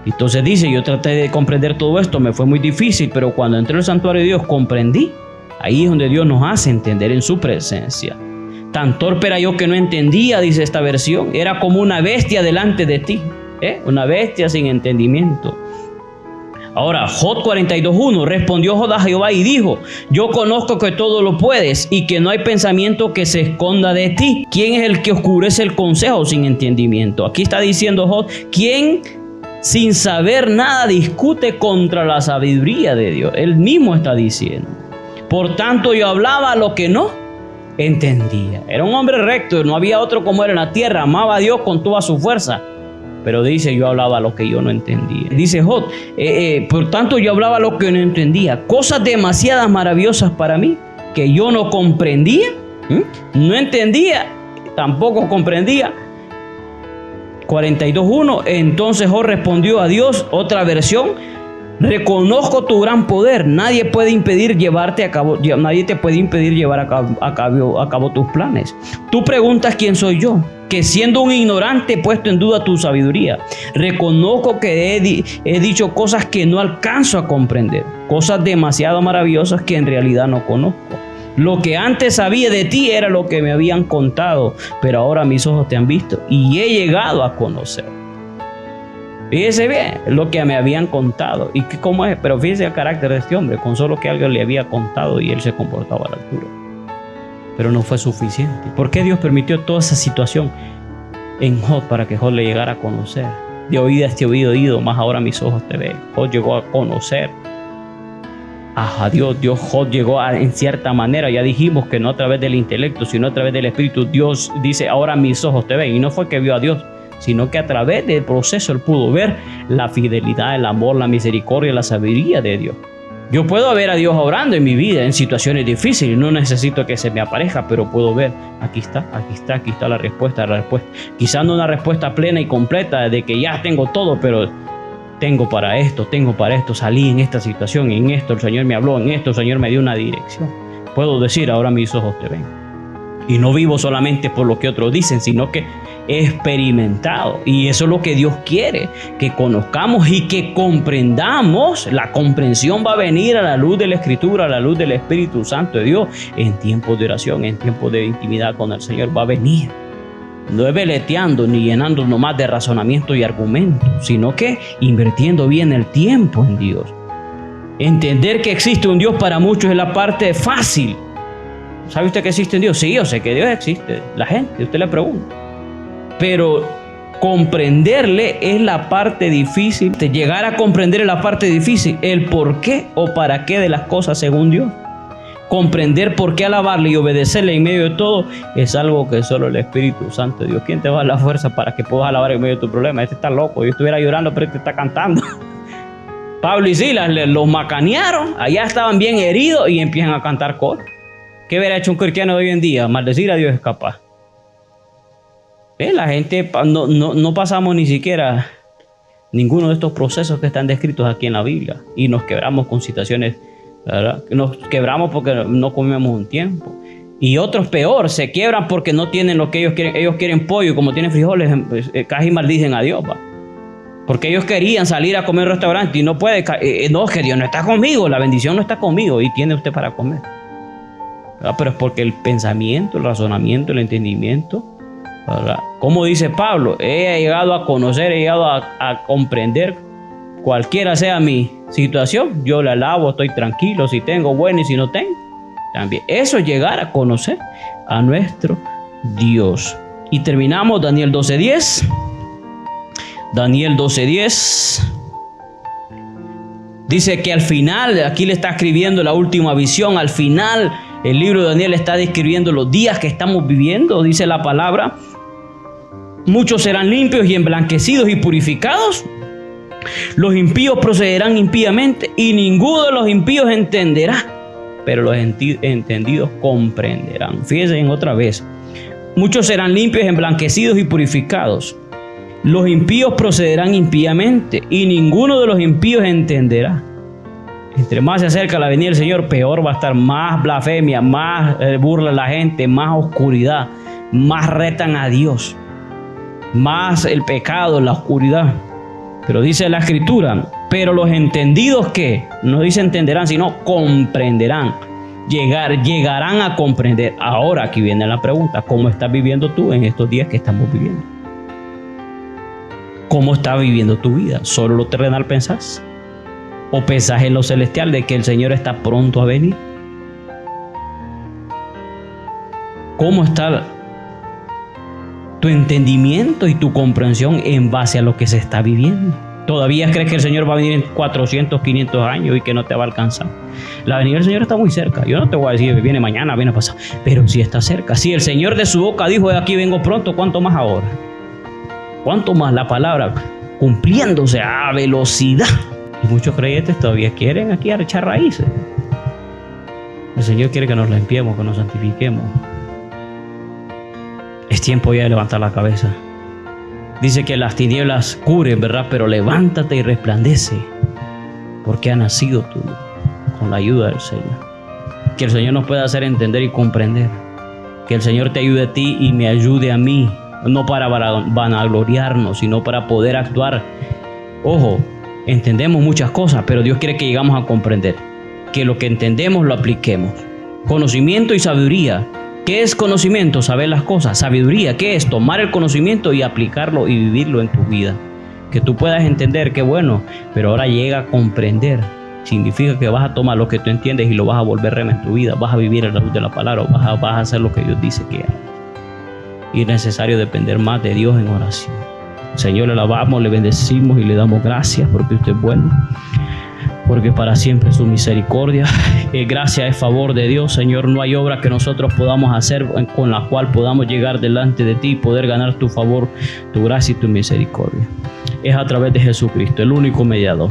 S2: Entonces dice, yo traté de comprender todo esto, me fue muy difícil, pero cuando entré al santuario de Dios comprendí. Ahí es donde Dios nos hace entender en su presencia. Tan torpe era yo que no entendía, dice esta versión. Era como una bestia delante de ti. Una bestia sin entendimiento. Ahora, Job 42:1, respondió Job a Jehová y dijo, yo conozco que todo lo puedes y que no hay pensamiento que se esconda de ti. ¿Quién es el que oscurece el consejo sin entendimiento? Aquí está diciendo Job, ¿quién sin saber nada discute contra la sabiduría de Dios? Él mismo está diciendo. Por tanto, yo hablaba lo que no entendía. Era un hombre recto, no había otro como él en la tierra, amaba a Dios con toda su fuerza. Pero dice, yo hablaba lo que yo no entendía. Dice Job, por tanto yo hablaba lo que no entendía. Cosas demasiadas maravillosas para mí que yo no comprendía, no entendía, tampoco comprendía. 42:1, entonces Job respondió a Dios, otra versión, reconozco tu gran poder, nadie te puede impedir llevar a cabo tus planes. Tú preguntas quién soy yo, que siendo un ignorante he puesto en duda tu sabiduría. Reconozco que he dicho cosas que no alcanzo a comprender, cosas demasiado maravillosas que en realidad no conozco. Lo que antes sabía de ti era lo que me habían contado, pero ahora mis ojos te han visto y he llegado a conocer. Fíjese bien lo que me habían contado y cómo es, pero fíjese el carácter de este hombre, con solo que alguien le había contado y él se comportaba a la altura. Pero no fue suficiente. ¿Por qué Dios permitió toda esa situación en Job para que Job le llegara a conocer? De oídas te he oído, más ahora mis ojos te ven. Job llegó a conocer a Dios. Job llegó en cierta manera, ya dijimos que no a través del intelecto, sino a través del Espíritu. Dios dice, ahora mis ojos te ven. Y no fue que vio a Dios, sino que a través del proceso él pudo ver la fidelidad, el amor, la misericordia, la sabiduría de Dios. Yo puedo ver a Dios obrando en mi vida en situaciones difíciles, no necesito que se me aparezca, pero puedo ver, aquí está la respuesta. Quizás no una respuesta plena y completa de que ya tengo todo, pero tengo para esto, salí en esta situación, en esto el Señor me habló, en esto el Señor me dio una dirección. Puedo decir, ahora mis ojos te ven. Y no vivo solamente por lo que otros dicen, sino que he experimentado. Y eso es lo que Dios quiere, que conozcamos y que comprendamos. La comprensión va a venir a la luz de la Escritura, a la luz del Espíritu Santo de Dios, en tiempos de oración, en tiempos de intimidad con el Señor. Va a venir. No es veleteando ni llenando nomás de razonamiento y argumentos, sino que invirtiendo bien el tiempo en Dios. Entender que existe un Dios para muchos es la parte fácil. ¿Sabe usted que existe un Dios? Sí, yo sé que Dios existe. La gente, usted le pregunta. Pero comprenderle es la parte difícil. De llegar a comprender es la parte difícil. El por qué o para qué de las cosas según Dios. Comprender por qué alabarle y obedecerle en medio de todo es algo que solo el Espíritu Santo de Dios. ¿Quién te va a dar la fuerza para que puedas alabar en medio de tu problema? Este está loco. Yo estuviera llorando, pero este está cantando. Pablo y Silas los macanearon. Allá estaban bien heridos y empiezan a cantar coro. ¿Qué hubiera hecho un cristiano de hoy en día? Maldecir a Dios es capaz. La gente no pasamos ni siquiera ninguno de estos procesos que están descritos aquí en la Biblia y nos quebramos con situaciones, ¿verdad? Nos quebramos porque no comemos un tiempo. Y otros peor, se quiebran porque no tienen lo que ellos quieren. Ellos quieren pollo y como tienen frijoles, casi maldicen a Dios, ¿va? Porque ellos querían salir a comer en un restaurante y no puede. No, es que Dios no está conmigo, la bendición no está conmigo y tiene usted para comer. ¿Verdad? Pero es porque el pensamiento, el razonamiento, el entendimiento, ¿verdad? Como dice Pablo, he llegado a conocer, he llegado a comprender, cualquiera sea mi situación, yo la alabo, estoy tranquilo, si tengo bueno y si no tengo, también. Eso es llegar a conocer a nuestro Dios. Y terminamos Daniel 12:10. Daniel 12:10. Dice que al final, aquí le está escribiendo la última visión, al final el libro de Daniel está describiendo los días que estamos viviendo, dice la palabra. Muchos serán limpios y emblanquecidos y purificados. Los impíos procederán impíamente y ninguno de los impíos entenderá, pero los entendidos comprenderán. Fíjense en otra vez. Muchos serán limpios, emblanquecidos y purificados. Los impíos procederán impíamente y ninguno de los impíos entenderá. Entre más se acerca la venida del Señor, peor va a estar. Más blasfemia, más burla la gente, más oscuridad, más retan a Dios, más el pecado, la oscuridad. Pero dice la Escritura, pero los entendidos, ¿qué? No dice entenderán, sino comprenderán. Llegarán a comprender. Ahora aquí viene la pregunta: ¿cómo estás viviendo tú en estos días que estamos viviendo? ¿Cómo estás viviendo tu vida? ¿Solo lo terrenal pensás? ¿O pensás en lo celestial de que el Señor está pronto a venir? ¿Cómo está tu entendimiento y tu comprensión en base a lo que se está viviendo? ¿Todavía crees que el Señor va a venir en 400, 500 años y que no te va a alcanzar? La venida del Señor está muy cerca. Yo no te voy a decir viene mañana, viene pasado, pero sí está cerca. Si el Señor de su boca dijo de aquí vengo pronto, ¿cuánto más ahora? ¿Cuánto más la palabra cumpliéndose a velocidad? Y muchos creyentes todavía quieren aquí echar raíces. El Señor quiere que nos limpiemos, que nos santifiquemos. Es tiempo ya de levantar la cabeza. Dice que las tinieblas cubren, ¿verdad? Pero levántate y resplandece, porque ha nacido tu luz con la ayuda del Señor. Que el Señor nos pueda hacer entender y comprender. Que el Señor te ayude a ti y me ayude a mí. No para vanagloriarnos, sino para poder actuar. Ojo, entendemos muchas cosas, pero Dios quiere que llegamos a comprender. Que lo que entendemos lo apliquemos. Conocimiento y sabiduría. ¿Qué es conocimiento? Saber las cosas. Sabiduría, ¿qué es? Tomar el conocimiento y aplicarlo y vivirlo en tu vida. Que tú puedas entender que bueno, pero ahora llega a comprender. Significa que vas a tomar lo que tú entiendes y lo vas a volver rema en tu vida. Vas a vivir en la luz de la palabra. Vas a hacer lo que Dios dice que haga. Y es necesario depender más de Dios en oración. Señor, le alabamos, le bendecimos y le damos gracias porque usted es bueno. Porque para siempre es su misericordia. Gracias es favor de Dios, Señor. No hay obra que nosotros podamos hacer con la cual podamos llegar delante de ti y poder ganar tu favor, tu gracia y tu misericordia. Es a través de Jesucristo, el único mediador.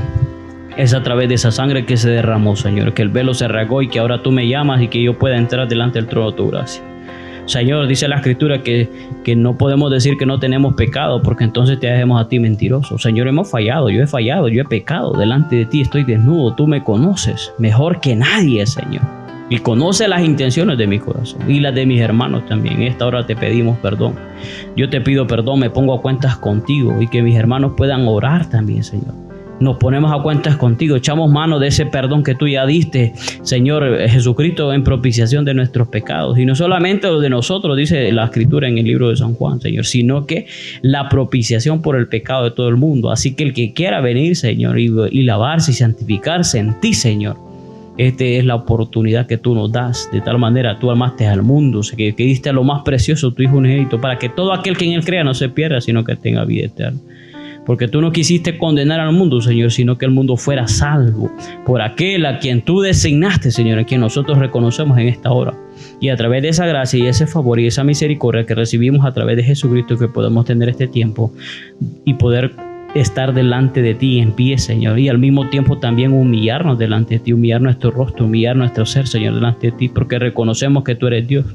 S2: Es a través de esa sangre que se derramó, Señor, que el velo se rasgó y que ahora tú me llamas y que yo pueda entrar delante del trono de tu gracia. Señor, dice la Escritura que no podemos decir que no tenemos pecado, porque entonces te dejemos a ti mentiroso. Señor, hemos fallado, yo he pecado delante de ti, estoy desnudo, tú me conoces mejor que nadie, Señor. Y conoce las intenciones de mi corazón y las de mis hermanos también. En esta hora te pedimos perdón. Yo te pido perdón, me pongo a cuentas contigo y que mis hermanos puedan orar también, Señor. Nos ponemos a cuentas contigo, echamos mano de ese perdón que tú ya diste, Señor Jesucristo, en propiciación de nuestros pecados. Y no solamente los de nosotros, dice la Escritura en el libro de San Juan, Señor, sino que la propiciación por el pecado de todo el mundo. Así que el que quiera venir, Señor, y lavarse y santificarse en ti, Señor, esta es la oportunidad que tú nos das. De tal manera tú amaste al mundo, que diste a lo más precioso, tu Hijo unigénito, para que todo aquel que en él crea no se pierda, sino que tenga vida eterna. Porque tú no quisiste condenar al mundo, Señor, sino que el mundo fuera salvo por aquel a quien tú designaste, Señor, a quien nosotros reconocemos en esta hora. Y a través de esa gracia y ese favor y esa misericordia que recibimos a través de Jesucristo, que podemos tener este tiempo y poder estar delante de ti en pie, Señor, y al mismo tiempo también humillarnos delante de ti, humillar nuestro rostro, humillar nuestro ser, Señor, delante de ti, porque reconocemos que tú eres Dios.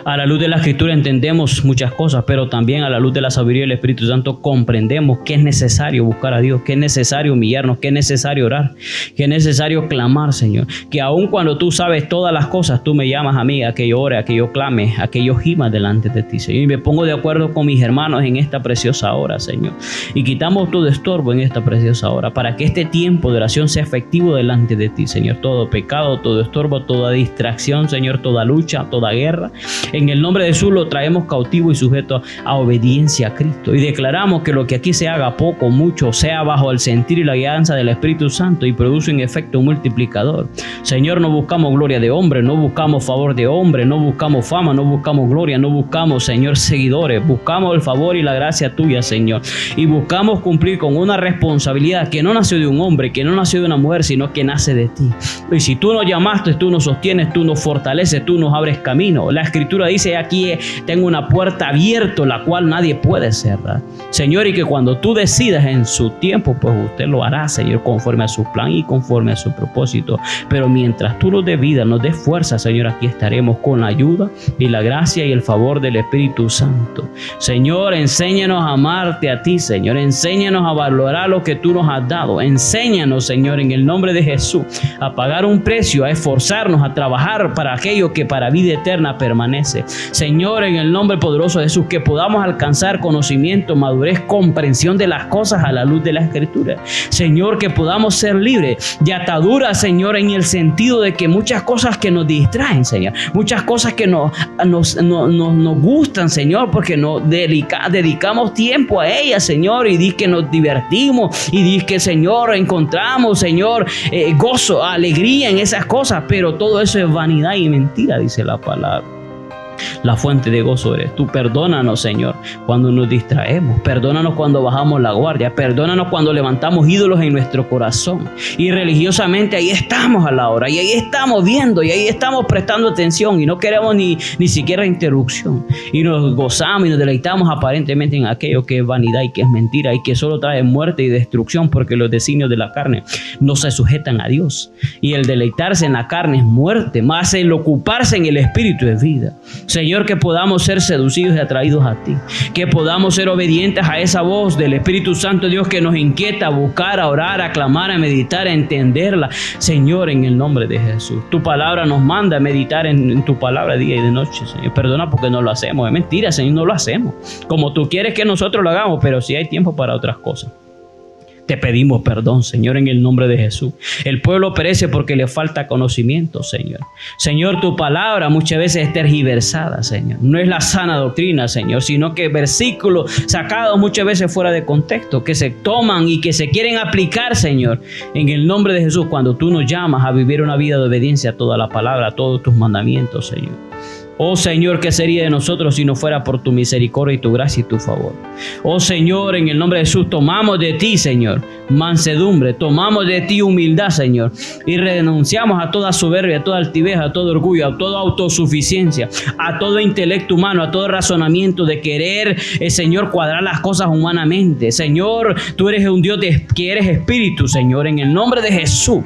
S2: A la luz de la Escritura entendemos muchas cosas, pero también a la luz de la sabiduría del Espíritu Santo comprendemos que es necesario buscar a Dios, que es necesario humillarnos, que es necesario orar, que es necesario clamar, Señor. Que aun cuando tú sabes todas las cosas, tú me llamas a mí a que yo ore, a que yo clame, a que yo gima delante de ti, Señor. Y me pongo de acuerdo con mis hermanos en esta preciosa hora, Señor. Y quitamos todo estorbo en esta preciosa hora para que este tiempo de oración sea efectivo delante de ti, Señor. Todo pecado, todo estorbo, toda distracción, Señor, toda lucha, toda guerra, En el nombre de Jesús lo traemos cautivo y sujeto a obediencia a Cristo. Y declaramos que lo que aquí se haga poco, mucho, sea bajo el sentir y la guianza del Espíritu Santo y produce un efecto multiplicador. Señor, no buscamos gloria de hombre, no buscamos favor de hombre, no buscamos fama, no buscamos gloria, no buscamos, Señor, seguidores. Buscamos el favor y la gracia tuya, Señor. Y buscamos cumplir con una responsabilidad que no nació de un hombre, que no nació de una mujer, sino que nace de ti. Y si tú nos llamaste, tú nos sostienes, tú nos fortaleces, tú nos abres camino. La Escritura dice: aquí tengo una puerta abierta, la cual nadie puede cerrar. Señor, y que cuando tú decidas en su tiempo, pues usted lo hará, Señor, conforme a su plan y conforme a su propósito. Pero mientras tú nos des vida, nos des fuerza, Señor, aquí estaremos con la ayuda y la gracia y el favor del Espíritu Santo. Señor, enséñanos a amarte a ti, Señor. Enséñanos a valorar lo que tú nos has dado. Enséñanos, Señor, en el nombre de Jesús, a pagar un precio, a esforzarnos, a trabajar para aquello que para vida eterna permanece. Señor, en el nombre poderoso de Jesús, que podamos alcanzar conocimiento, madurez, comprensión de las cosas a la luz de la Escritura. Señor, que podamos ser libres de ataduras, Señor, en el sentido de que muchas cosas que nos distraen, Señor, muchas cosas que nos gustan, Señor, porque nos dedicamos tiempo a ellas, Señor, y di que nos divertimos, y di que, Señor, encontramos, Señor, gozo, alegría en esas cosas, pero todo eso es vanidad y mentira, dice la palabra. La fuente de gozo eres tú. Perdónanos, Señor, cuando nos distraemos. Perdónanos cuando bajamos la guardia. Perdónanos cuando levantamos ídolos en nuestro corazón. Y religiosamente ahí estamos a la hora. Y ahí estamos viendo. Y ahí estamos prestando atención. Y no queremos ni siquiera interrupción. Y nos gozamos y nos deleitamos aparentemente en aquello que es vanidad y que es mentira. Y que solo trae muerte y destrucción. Porque los designios de la carne no se sujetan a Dios. Y el deleitarse en la carne es muerte. Más el ocuparse en el Espíritu es vida. Señor, que podamos ser seducidos y atraídos a ti, que podamos ser obedientes a esa voz del Espíritu Santo, Dios, que nos inquieta a buscar, a orar, a clamar, a meditar, a entenderla. Señor, en el nombre de Jesús, tu palabra nos manda a meditar en tu palabra día y de noche, Señor. Perdona porque no lo hacemos, es mentira, Señor, no lo hacemos como tú quieres que nosotros lo hagamos, pero sí hay tiempo para otras cosas. Te pedimos perdón, Señor, en el nombre de Jesús. El pueblo perece porque le falta conocimiento, Señor. Señor, tu palabra muchas veces es tergiversada, Señor. No es la sana doctrina, Señor, sino que versículos sacados muchas veces fuera de contexto, que se toman y que se quieren aplicar, Señor, en el nombre de Jesús, cuando tú nos llamas a vivir una vida de obediencia a toda la palabra, a todos tus mandamientos, Señor. Oh Señor, ¿qué sería de nosotros si no fuera por tu misericordia y tu gracia y tu favor? Oh Señor, en el nombre de Jesús, tomamos de ti, Señor, mansedumbre, tomamos de ti humildad, Señor, y renunciamos a toda soberbia, a toda altivez, a todo orgullo, a toda autosuficiencia, a todo intelecto humano, a todo razonamiento de querer, Señor, cuadrar las cosas humanamente. Señor, tú eres un Dios que eres espíritu, Señor, en el nombre de Jesús.